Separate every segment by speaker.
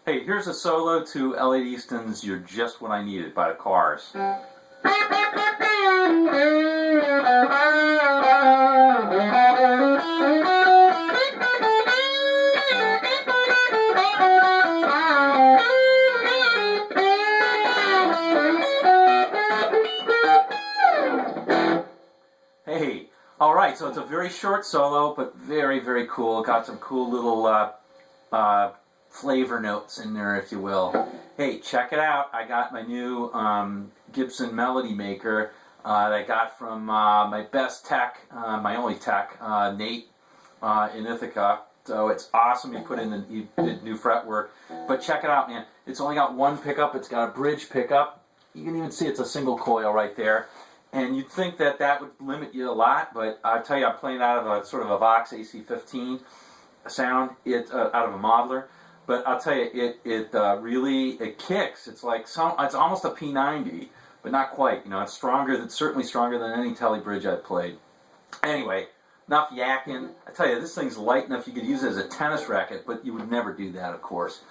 Speaker 1: Hey, here's a solo to Eliot Easton's You're Just What I Needed by the Cars. Hey, alright, so it's a very short solo, but very, very cool. Got some cool little flavor notes in there, if you will. Hey, check it out. I got my new Gibson Melody Maker that I got from my best tech, my only tech, Nate in Ithaca. So it's awesome. You put in the new fretwork. But check it out, man. It's only got one pickup. It's got a bridge pickup. You can even see it's a single coil right there. And you'd think that that would limit you a lot, but I'll tell you, I'm playing out of a sort of a Vox AC15 sound, out of a modeler. But I'll tell you, it really kicks. It's like it's almost a P90, but not quite. You know, it's stronger. It's certainly stronger than any Tele bridge I've played. Anyway, enough yakking. I tell you, this thing's light enough you could use it as a tennis racket, but you would never do that, of course.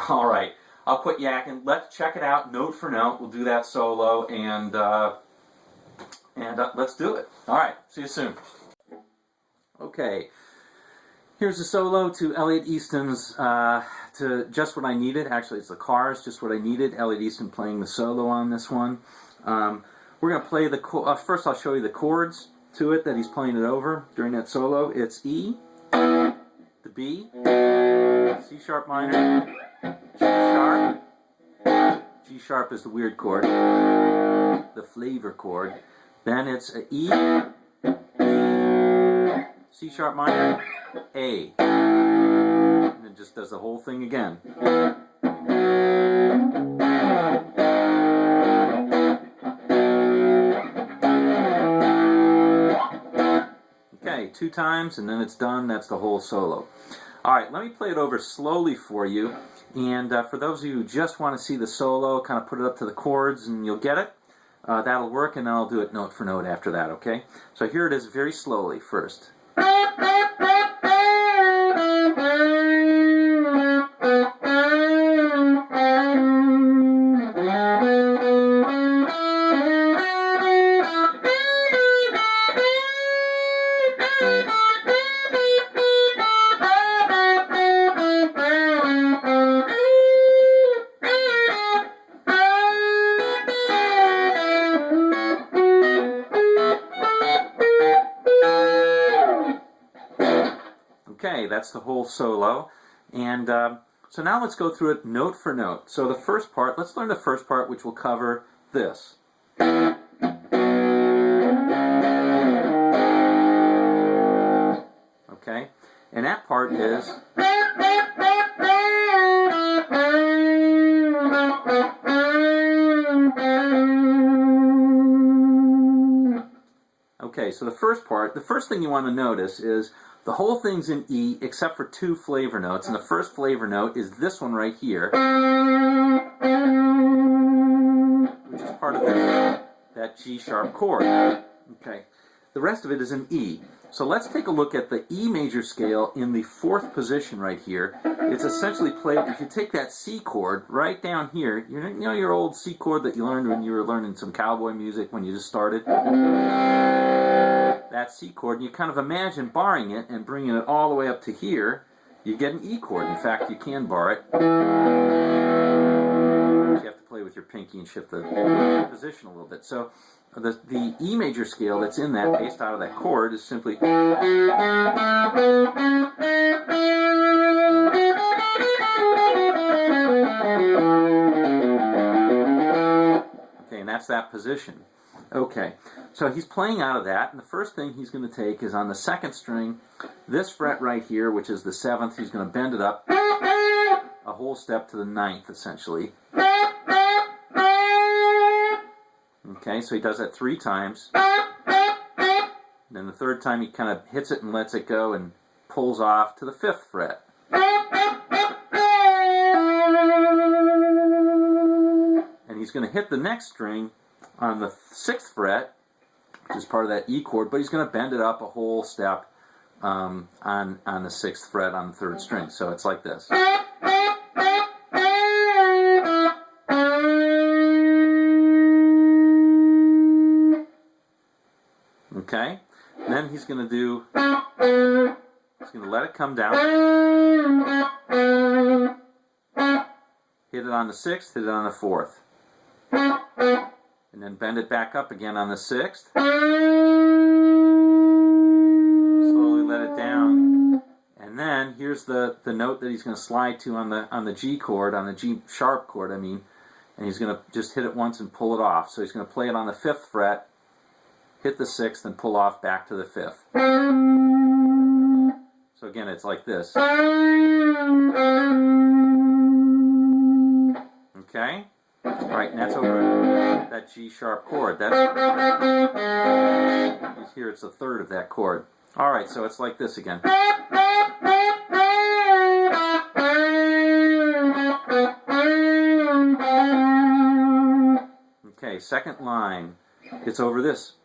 Speaker 1: All right, I'll quit yakking. Let's check it out, note for note. We'll do that solo, and let's do it. All right, see you soon. Okay. Here's a solo to Eliot Easton's to Just What I Needed. Actually, it's the Cars, Just What I Needed. Eliot Easton playing the solo on this one. We're going to play the first I'll show you the chords to it that he's playing it over during that solo. It's E, the B, C sharp minor, G sharp. G sharp is the weird chord, the flavor chord. Then it's a E, C sharp minor, A, and it just does the whole thing again. Okay, 2 times and then it's done. That's the whole solo. Alright, let me play it over slowly for you, and for those of you who just want to see the solo, kind of put it up to the chords and you'll get it. That'll work, and then I'll do it note for note after that, okay? So here it is very slowly first. Okay, that's the whole solo, and so now let's go through it note for note. So the first part, let's learn the first part, which will cover this. Okay, and that part is... Okay, so the first part, the first thing you want to notice is the whole thing's in E except for 2 flavor notes, and the first flavor note is this one right here, which is part of that G sharp chord. Okay, the rest of it is in E. So let's take a look at the E major scale in the 4th position right here. It's essentially played, if you take that C chord right down here, you know your old C chord that you learned when you were learning some cowboy music when you just started? That C chord, and you kind of imagine barring it and bringing it all the way up to here, you get an E chord. In fact, you can bar it. You have to play with your pinky and shift the position a little bit. So the E major scale that's in that, based out of that chord, is simply... Okay, and that's that position. Okay, so he's playing out of that, and the first thing he's going to take is on the 2nd string, this fret right here, which is the 7th, he's going to bend it up a whole step to the 9th, essentially. Okay, so he does that 3 times. And then the 3rd time he kind of hits it and lets it go and pulls off to the 5th fret. And he's going to hit the next string on the 6th fret, which is part of that E chord, but he's going to bend it up a whole step on the 6th fret on the 3rd string. So it's like this. Okay, then he's going to let it come down, hit it on the 6th, hit it on the 4th, and then bend it back up again on the 6th, slowly let it down, and then here's the note that he's going to slide to on the G chord, on the G sharp chord, I mean, and he's going to just hit it once and pull it off. So he's going to play it on the 5th fret, hit the 6th, and pull off back to the 5th. So again, it's like this. Okay? Alright, and that's over that G sharp chord. You hear it's a third of that chord. Alright, so it's like this again. Okay, second line. It's over this.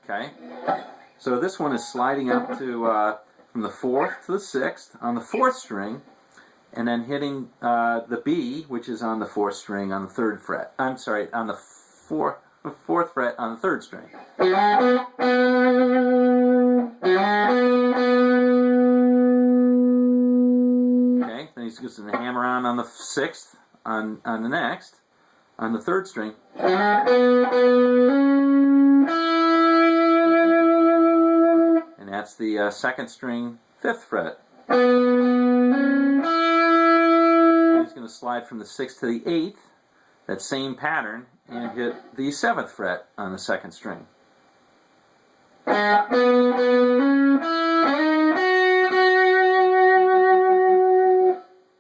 Speaker 1: Okay, so this one is sliding up to from the 4th to the 6th on the 4th string, and then hitting the B, which is on the 4th string on the 3rd fret. I'm sorry, on the 4th fret on the 3rd string. Okay, then he's just going to hammer on the 6th on the next, on the 3rd string. That's the 2nd string, 5th fret. And he's going to slide from the 6th to the 8th, that same pattern, and hit the 7th fret on the 2nd string.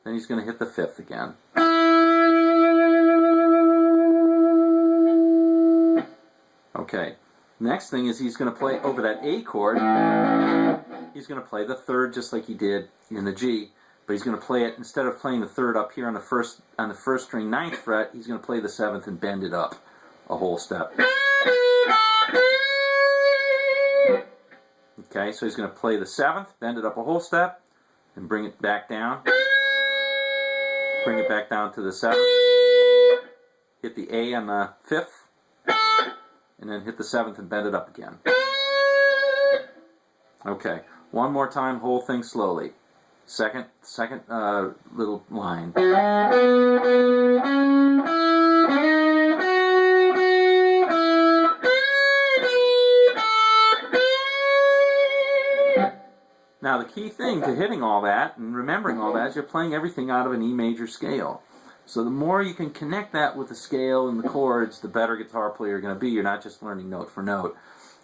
Speaker 1: Then he's going to hit the 5th again. Okay. Next thing is he's going to play over that A chord. He's going to play the 3rd just like he did in the G, but he's going to play it, instead of playing the 3rd up here on the first string 9th fret, he's going to play the 7th and bend it up a whole step. Okay, so he's going to play the 7th, bend it up a whole step, and bring it back down. Bring it back down to the 7th. Hit the A on the 5th. And then hit the 7th and bend it up again. Okay, one more time, whole thing slowly. Second little line. Now the key thing to hitting all that and remembering all that is you're playing everything out of an E major scale. So the more you can connect that with the scale and the chords, the better guitar player you're going to be. You're not just learning note for note.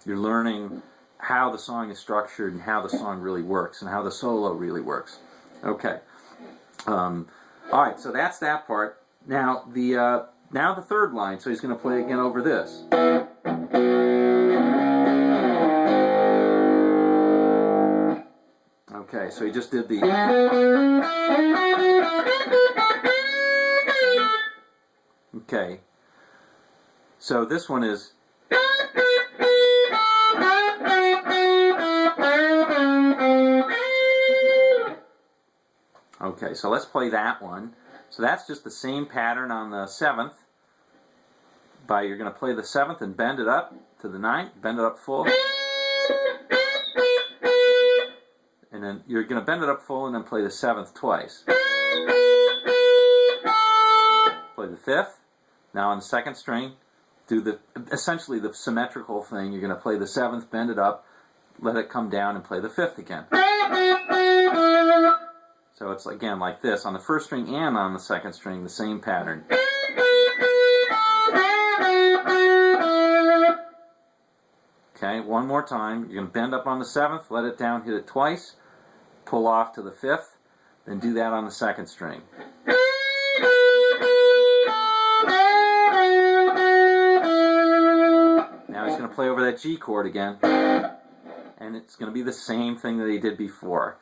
Speaker 1: You're learning how the song is structured and how the song really works and how the solo really works. Okay. All right, so that's that part. Now the 3rd line, so he's going to play again over this. Okay, so he just did the... Okay, so this one is... Okay, so let's play that one. So that's just the same pattern on the 7th. You're going to play the 7th and bend it up to the 9th, bend it up full. And then you're going to bend it up full and then play the 7th twice. Play the 5th. Now on the 2nd string, do essentially the symmetrical thing. You're going to play the 7th, bend it up, let it come down, and play the 5th again. So it's again like this on the 1st string and on the 2nd string, the same pattern. Okay, one more time. You're going to bend up on the 7th, let it down, hit it twice, pull off to the 5th, then do that on the 2nd string. Now he's going to play over that G chord again, and it's going to be the same thing that he did before.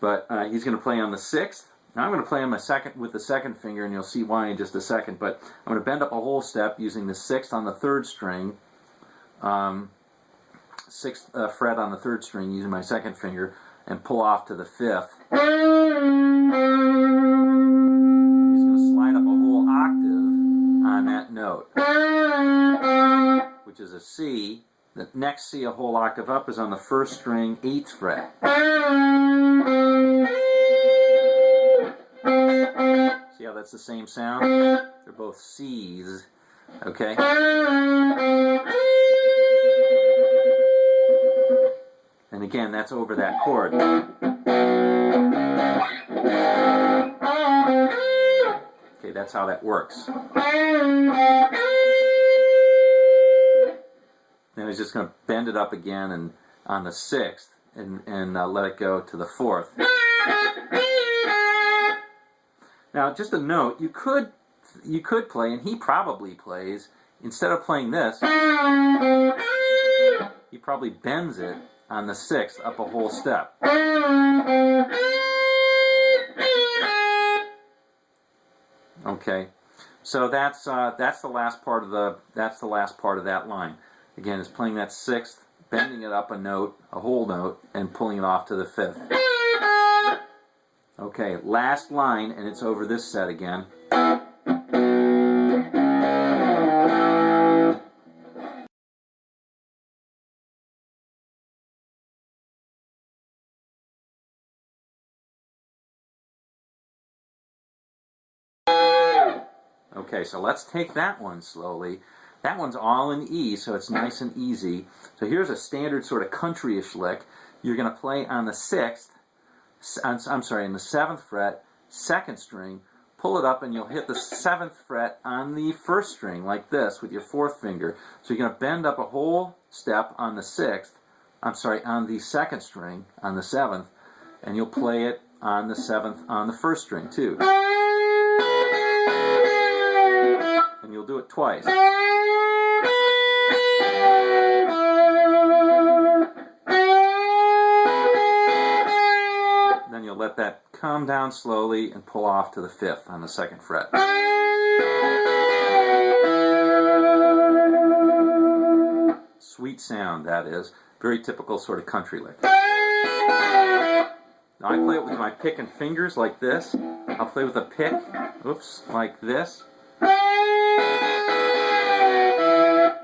Speaker 1: But he's going to play on the 6th. Now I'm going to play on with the 2nd finger, and you'll see why in just a second. But I'm going to bend up a whole step using the 6th on the 3rd string, sixth fret on the third string using my second finger and pull off to the fifth. He's going to slide up a whole octave on that note, which is a C. The next C a whole octave up is on the first string, 8th fret. See how that's the same sound? They're both C's, okay? And again, that's over that chord. Okay, that's how that works. Then he's just going to bend it up again and on the 6th and let it go to the 4th. Now, just a note, you could play, and he probably plays, instead of playing this, he probably bends it on the 6th up a whole step. Okay, so that's the last part of that line. Again, it's playing that 6th, bending it up a note, a whole note, and pulling it off to the 5th. Okay, last line, and it's over this set again. Okay, so let's take that one slowly. That one's all in E, so it's nice and easy. So here's a standard sort of country-ish lick. You're going to play on the 6th, in the 7th fret, 2nd string, pull it up, and you'll hit the 7th fret on the 1st string, like this, with your 4th finger. So you're going to bend up a whole step on the 6th, on the 2nd string, on the 7th, and you'll play it on the 7th on the 1st string, too. And you'll do it twice. Then you'll let that come down slowly and pull off to the 5th on the 2nd fret. Sweet sound, that is. Very typical sort of country lick. Now I play it with my pick and fingers like this. I'll play with a pick, like this.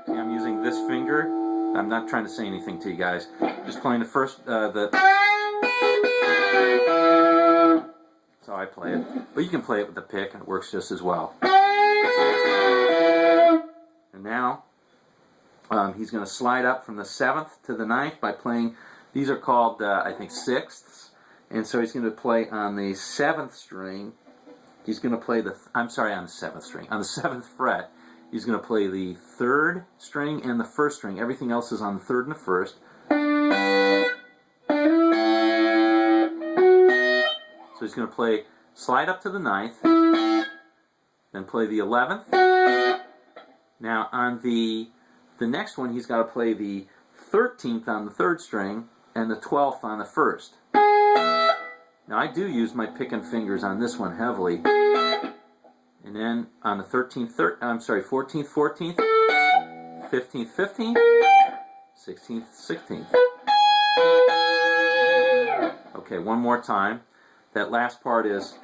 Speaker 1: See, I'm using this finger. I'm not trying to say anything to you guys. Just playing the first, That's how I play it. But you can play it with the pick and it works just as well. And now, he's going to slide up from the 7th to the 9th by playing, these are called, I think, 6ths. And so he's going to play on the 7th string. He's going to play on the 7th string. On the 7th fret, he's going to play the 3rd string and the 1st string. Everything else is on the 3rd and the 1st. So he's going to slide up to the 9th, then play the 11th. Now on the next one, he's got to play the 13th on the 3rd string and the 12th on the 1st. Now I do use my pick and fingers on this one heavily. And then on the 14th, 14th, 15th, 15th, 16th, 16th. Okay, one more time. That last part is...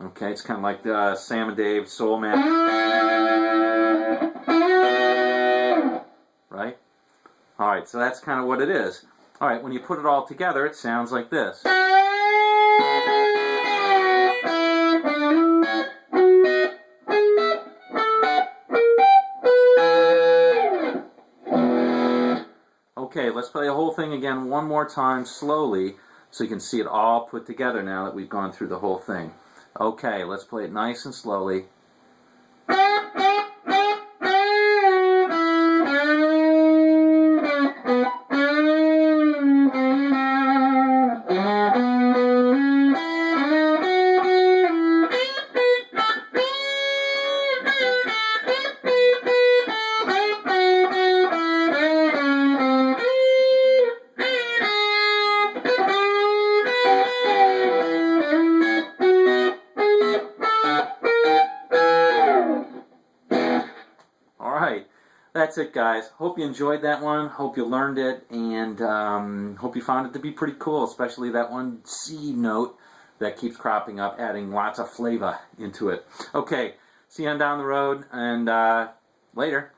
Speaker 1: Okay, it's kind of like Sam and Dave, Soul Man. Right? Alright, so that's kind of what it is. Alright, when you put it all together, it sounds like this. Okay, let's play the whole thing again one more time slowly so you can see it all put together now that we've gone through the whole thing. Okay, let's play it nice and slowly. that's it, guys. Hope you enjoyed that one. Hope you learned it, and hope you found it to be pretty cool, especially that one C note that keeps cropping up, adding lots of flavor into it. Okay, see you on down the road, and later.